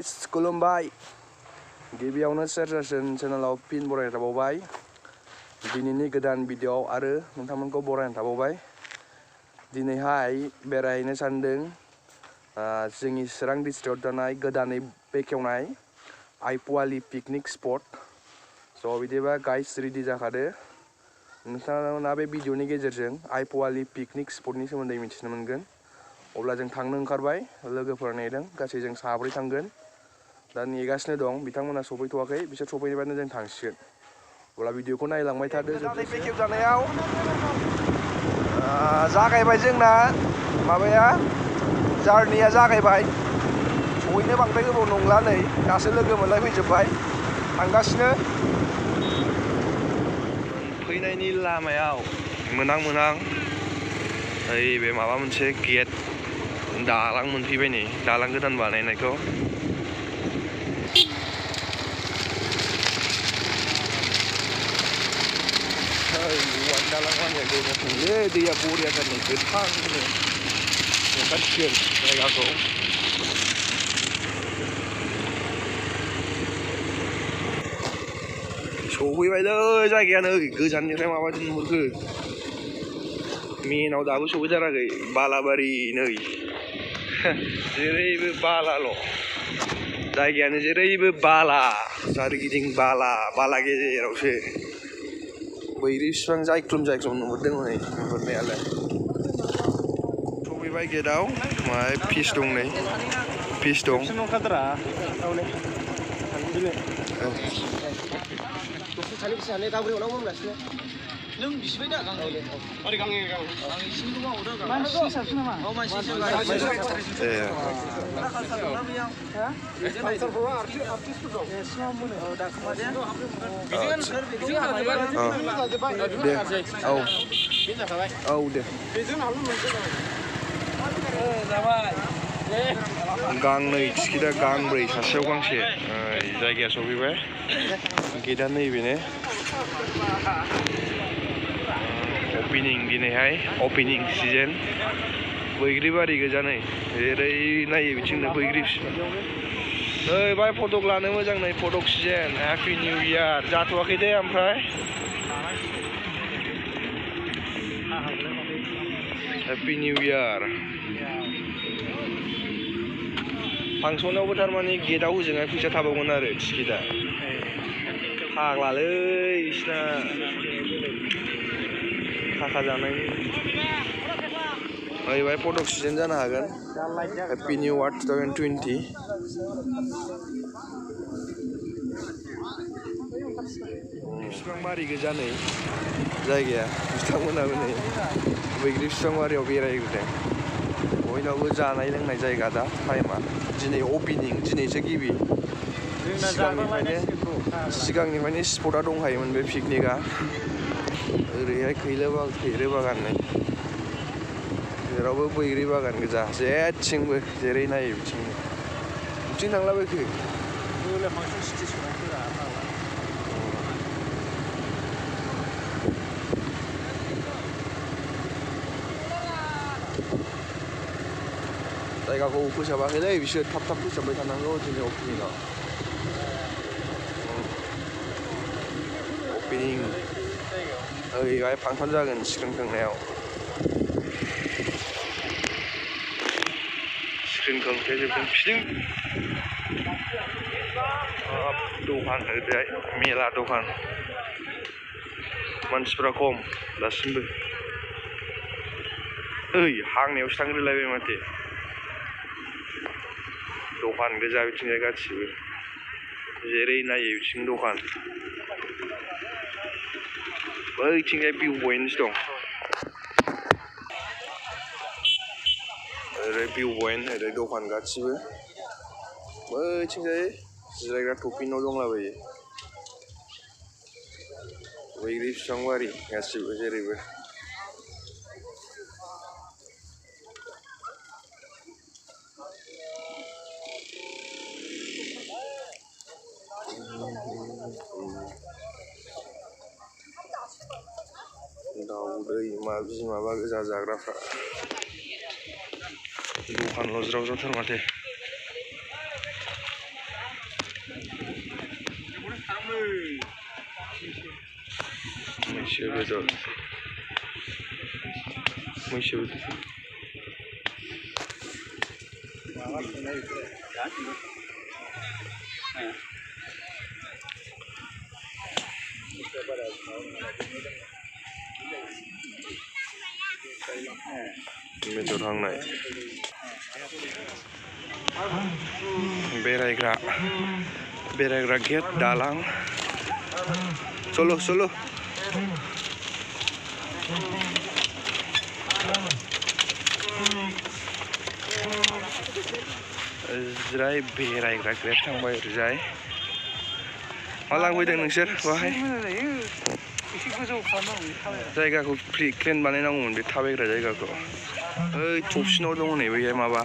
खुलुमबाय गिबियावनो सेरजासन चेनेलाव फिन बरायना थाबावबाय दिनैनि गोदान भिडिअ आरो नोंथांमोनखौ बरायना थाबावबाय दिनैहाय बेरायहैनो सानदों जोंनि चिरां डिस्ट्रिक्टआव थानाय गोदानै बेखेवनाय आइ पवाली पिकनिक स्पट स' बिदिबा गाइस रेडि जाखादो नोंथाङा बे भिडिअनि गेजेरजों आइ पवाली पिकनिक स्पटनि सोमोन्दै मिथिनो मोनगोन अब्ला जों थांनो ओंखारबाय लोगोफोरा नेदों गासै जों साब्रै थांगोन दा नेगासिनो दं बिथांमोना सफैथ'वाखै बिसोर सफैबानो जों थांसिगोन अब्ला भिडिअखौ नायलांबाय थादो बेखेवजानायाव जागायबाय जोंना माबाया जार्निया जागायबाय सहैनो बांद्राय गोबाव नंला नै दासो लोगो मोनलायफैजोब्बाय थांगासिनो फैनायनि लामायाव मोनां ओइ बे माबा मोनसे गेट दालां मोनफैबाय नै दालां गोदान बानायनायखौ दालां बानायनाय दैया दैया बरिया जादों गोथांनो नुखासिगोन जायगाखौ सफैबायलै जायगाया नै गोजाननिफ्राय माबायदि नुहुरखो मेनाव दाबो सफैथाराखै बालाबारि नै जेरैबो बालाल' जायगायानो जेरैबो बाला सोरगिदिं बाला गेजेरावसो बैग्रि बिफां जायख्लुम नुहुरदों हनै नुहुरनायालाय सफैबाय गेटआव माहाय फिस दं नै फिस दं नों बिसिबाय दा ओरै गांनै इसिंखौ मावदो मानसि हिसाबसो नामा औ मानसि हिसाब आर्टिस्टफोर दं सिङाव मोनो औ दा खोमादे औ दे बेजों हाबनो मोनदों जाबाय गांनै टिकेटआ गांब्रै सासेयाव गांसे जायगाया सफैबाय गेटआ नैबेनो ओपनिं दिनैहाय ओपनिं सिजन बैग्रि बारि गोजा नै जेरै नायो बिथिंनो बैग्रि नै बाय फटक लानो मोजां नै फटक सिजन हेपि निउ इयार जाथ'वाखै दे ओमफ्राय हेपि निउ इयार फांसनावबो थारमाने गेटआव होजोंहाय फैसा थाबावगोन आरो टिकेटआ फाग्लालै बिसिना थाखा जानाय ओइबाय फटक सिजन जानो हागोन हेपि निउ इयार 2020 बिफां बारि गोजा नै जायगाया बिथांमोनाबो नै बैग्रि बिफां बारियाव बेरायबोदों बयनावबो जानाय लोंनाय जायगा दा टाइमा दिनै ओपनिं दिनैसो गिबि सिगांनिफ्रायनो स्पटआ दंखायोमोन बे पिकनिकआ ओरैहाय खैरो बागान नै जेरावबो बैग्रि बागान गोजा जेथिंबो जेरै नायो बिथिं थांलाबायखो जायगाखौ फोसाबाखैलै बिसोर थाब फोसाबबाय थानांगौ दिनै ओपनिंआव ओपनिं ओरैहाय फांसन जागोन स्क्रिन खोंनायाव स्क्रिन खोंथेजोबदों फिदिं दखान ओरैहाय मेला दखान मानसिफ्रा खम दासिमबो ओइ हांनायावसो थांग्रोलायबाय माथो दखान गोजा बिथिंजाय गासिबो जेरै नायो बिथिं दखान बैथिंजाय भिउ पइन्ट दं ओरै भिउ पइन्ट ओरै दखान गासिबो बैथिंजाय जिरायग्रा टपि न' दंलाबायो बैग्रि बिफां बारि गासिबो जेरैबो दाउदै माबा गोजा जाग्राफ्रा दखानल' ज्राव ज्रावथार माथो मैसो बेदर मैसो बेदर हांनाय बेरायग्रा गेट दालां solo ओजोंहाय बेरायग्रा गेट थांबाय ओरैजाय मा लांफैदों नोंसोर बाहाय जायगाखौ क्लिन बानायनांगौमोन बे थाबायग्रा जायगाखौ ओइ थबसिनाव दङ नै बैहाय माबा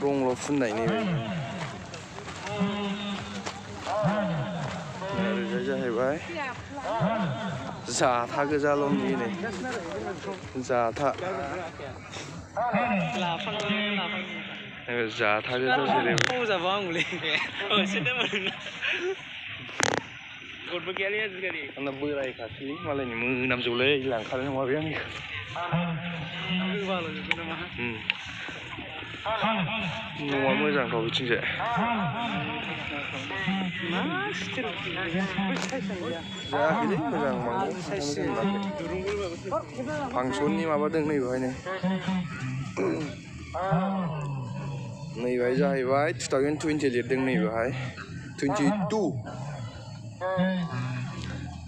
रंल' फुननाय नैबे ओरैजाय जाहैबाय जाथा गोजाल' नुयो नै जाथा जाथा गोजा जेरै आंना बोरायखासैलै मालायनि मोनामजोबलै लांखानाय नङा बे आंनिखौ न'आ मोजांथ' बिथिंजाय जायाखैलै मोजां फांसननि माबा दं नै बेवहायनो नैबेहाय जाहैबाय 2020 लिरदों नै बेवहाय 22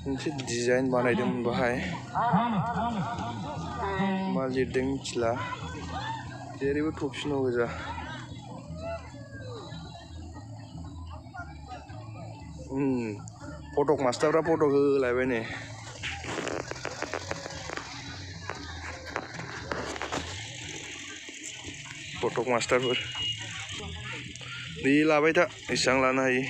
मोनसे डिजाइन बानायदोंमोन बेवहाय मा लिरदों मिथिला जेरैबो थफिनाव गोजा फटक मास्टारफ्रा फटक होलायबाय नै फटक मास्टारफोर बे लाबाय था एसेबां लानो हायो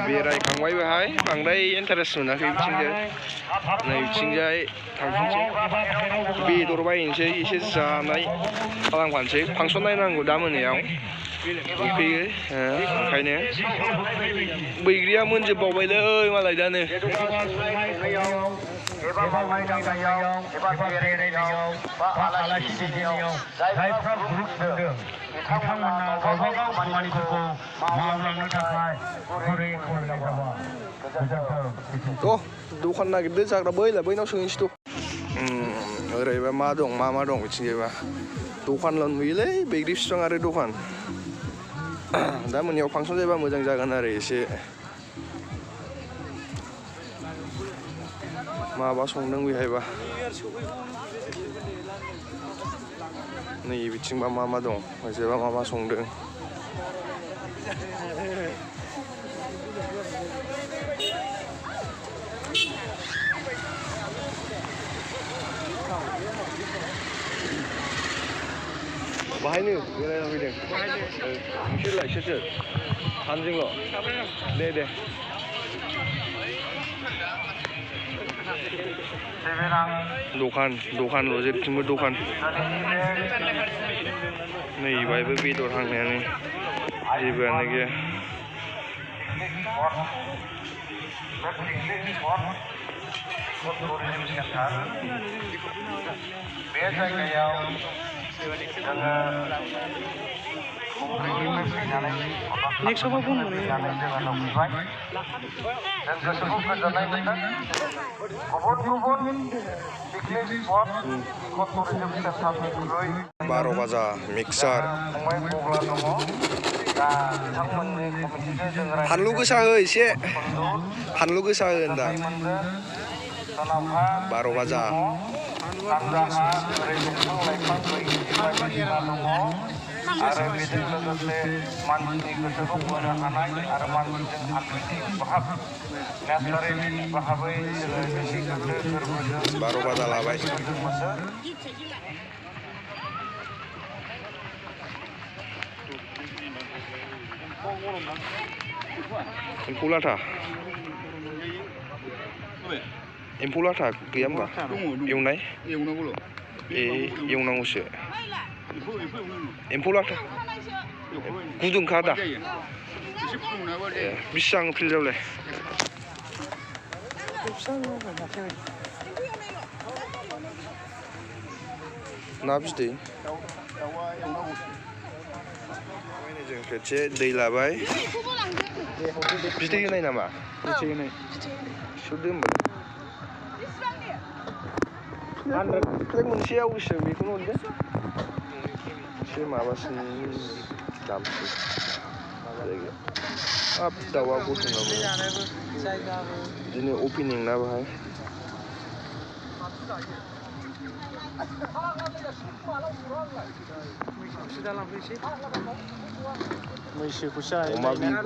बेरायखांबाय बेहाय बांद्राय इन्टारेस्ट मोनाखै बिथिंजाय नै बिथिंजाय थांफिनसै बेदर बायनोसै एसे जानाय खालामफानोसै फांसन नायनांगौ दा मोनायाव उखैयो ओंखायनो बैग्रिया मोनजोबबावबायलै मालाय दानो एबा मावनाय दांनायाव एबा बेरायनायाव बा आलासि सिबिनायाव जायफ्रा ग्रुप मोनदों बिथांमोना गावबा गाव खामानिफोरखौ मावलांनो थाखाय गुरै खावलायनाय जाबाय गोजोन्थों दखान नागिरदो जाग्रा बैनाव सोंहैसै ओरैबा मा दं मा दं बिथिंजायबा दखानल' नुयोलै बैग्रि बिफां आरो दखान दा मोनायाव फांसन जायोबा मोजां जागोन आरो एसे माबा संदों बेहायबा नै बिथिंबा मा दं ओजोंबा मा संदों बाहायनो बेरायना फैदों नोंसोरलाय सोर सानजोंल' दे दखानल' जेरैथिंबो दखान नै बाहायबो बेदर हांनायानो जेबोआनो गैया बे जायगायाव नेक्स्टआव बुंनो बार' बाजा मिक्सार फानलु गोसा हो एसे फानलु गोसा हो होनदां 12 बाजा आरो बेजों लोगोसे मानसिनि गोसोखौ बोनो हानाय आरो मानसिजों आखुथि भाब नेचारेलि भाबै जोङो बेसे गोसो गोरबोजों 12 बाजा लाबाय एम्फौ लाथा गैया होमबा एवनाय एवनांगौसो एम्फौ लाथा गुदुंखा दा बेसेबां फिल्डआवलाय ना बिदै जों खेबसे दै लाबाय बिदै होनाय नामा बिदै होनाय सुदो होमबा प्लेट मोनसेयाव बेसेबां बेखौनो हरदो एसे माबासिन दामसो हाब दाउआ गथ'नाबो बिदिनो अपेनिं ना बाहाय अमा बिबु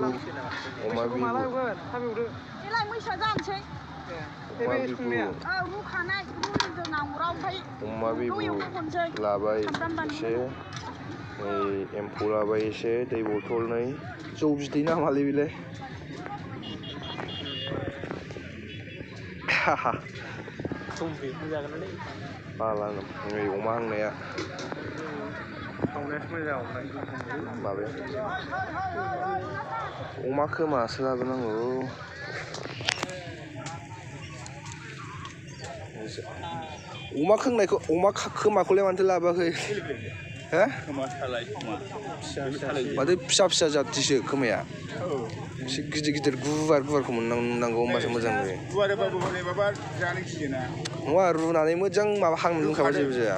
अमा बिबु लाबाय एसे एम्फौ लाबाय एसे दै बथलनै जौ बिदै नामालै बेलाय बाला नै अमा हांनाया माबाया अमा खोमासो लाबोनांगौ अमा खोंनायखौ अमा खोमाखौलाय मानोथो लाबोआखै हो माथो फिसा फिसा जाथिसो खोमाया एसे गिदिर गिदिर गुवार गुवारखौ मोननांगौ होमबासो मोजां नुयो नङा रुनानै मोजां माबा हांनो दोनखाबा जेबो जाया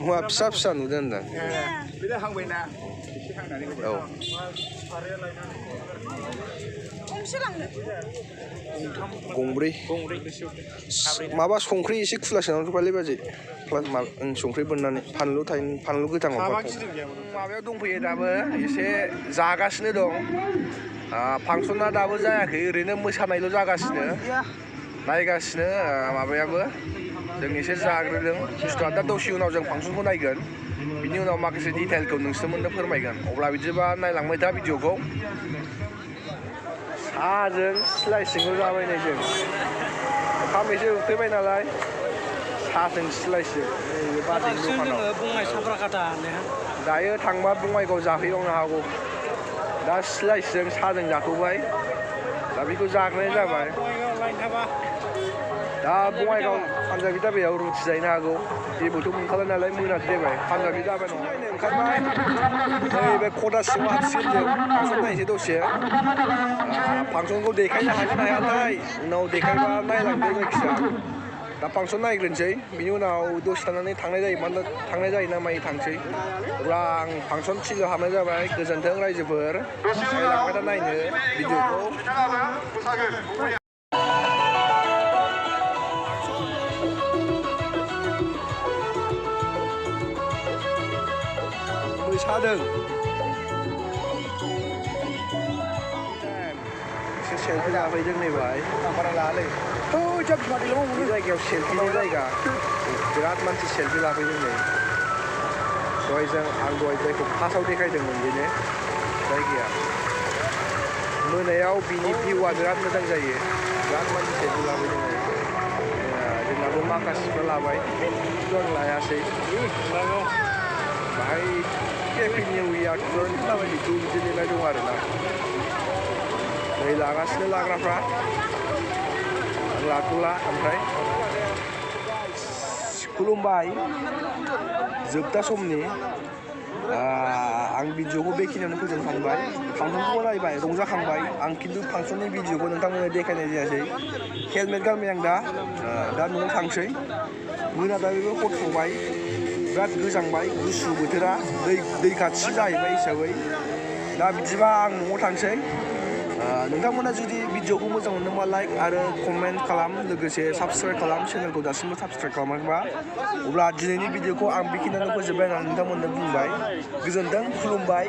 नङा फिसा फिसा नुदों होनदां औ गंब्रै माबा संख्रि एसे खुला सोनानै थुपालै बाजै संख्रि बोननानै फानलु गोथां माबायाव दंफैयो दाबो एसे जागासिनो दं फांसना दाबो जायाखै ओरैनो मोसानायल' जागासिनो नायगासिनो माबायाबो जों एसे जाग्रोदों बुस्थुआ दा दसे उनाव जों फांसनखौ नायगोन बिनि उनाव माखासे डिटेलखौ नोंसोरमोननो फोरमायगोन अब्ला बिदिबा नायलांबाय था भिडिअखौ साहाजों स्लाइसिंखौ जाबाय नै जों ओंखाम एसे उखैबाय नालाय साहाजों स्लाइसिं दायो थांबा बङाइगाव जाहैबावनो हागौ दा स्लाइसजों साहाजों जाथ'बाय दा बेखौ जाग्रोनाय जाबाय दा बङाइगाव पान्जाबि दाबायाव रुटि जाहैनो हागौ जेबोथ' मोनखाला नालाय मोनाद्रायबाय पान्जाबि दाबा नङा ओंखारबाय नैबे खदा सिङाव हाबसिगोन जों फांसन नायनोसै दसे फांसनखौ देखायनो हागोन हायाथाय उनाव देखायबा नायलांदो जायखिजाया दा फांसन नायग्रोनोसै बिनि उनाव दसे थानानै थांनाय जायो ना मायो थांसै अब्ला आं फांसन थिलियाव हाबनाय जाबाय गोजोन्थों रायजोफोर नायलांबाय दा नायनो भिडिअखौ सादों एसे सेलफि लाफैदों नै भाई बारा लालै जायगायाव सेलफिनि जायगा बिराद मानसि सेलफि लाफैदों नै दहायजों आं दहाय जायखौ फार्स्टआव देखायदोंमोन बेनो जायगाया मोनायाव बिनि भिउआ बिराद मोजां जायो बिराद मानसि सेलफि लाफैदों नै जोंनाबो माखासेफ्रा लाबाय आं लायासै बाहाय हेपि निउ इयार 2022 बिदि लिरनाय दं आरोना नै लागासिनो लाग्राफ्रा आं लाथ'ला ओमफ्राय खुलुमबाय जोबथा समनि आं भिडिअखौ बेखिनियावनो फोजोबखांबाय फांसनखौबो नायबाय रंजाखांबाय आं खिन्थु फांसननि भिडिअखौ नोंथांमोननो देखायनाय जायासै हेलमेट गानबाय आं दा न'आव थांसै मोनाबायबो हर थौबाय बिराद गोजांबाय गुसु बोथोरा दै खाथि जाहैबाय हिसाबै दा बिदिबा आं न'आव थांसै नोंथांमोना जुदि भिडिअखौ मोजां मोनदोंबा लाइक आरो कमेन्ट खालाम लोगोसे साबस्क्राइब खालाम चेनेलखौ दासिमबो साबस्क्राइब खालामाखैबा अब्ला दिनैनि भिडिअखौ आं बेखिनियावनो फोजोबबाय होननानै नोंथांमोननो बुंबाय गोजोन्थों खुलुमबाय